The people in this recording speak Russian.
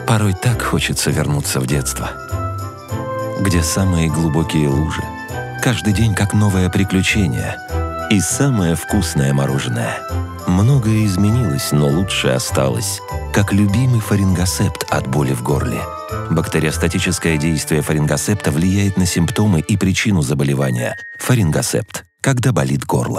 Порой так хочется вернуться в детство, где самые глубокие лужи, каждый день как новое приключение и самое вкусное мороженое. Многое изменилось, но лучше осталось, как любимый фарингосепт от боли в горле. Бактериостатическое действие фарингосепта влияет на симптомы и причину заболевания. Фарингосепт, когда болит горло.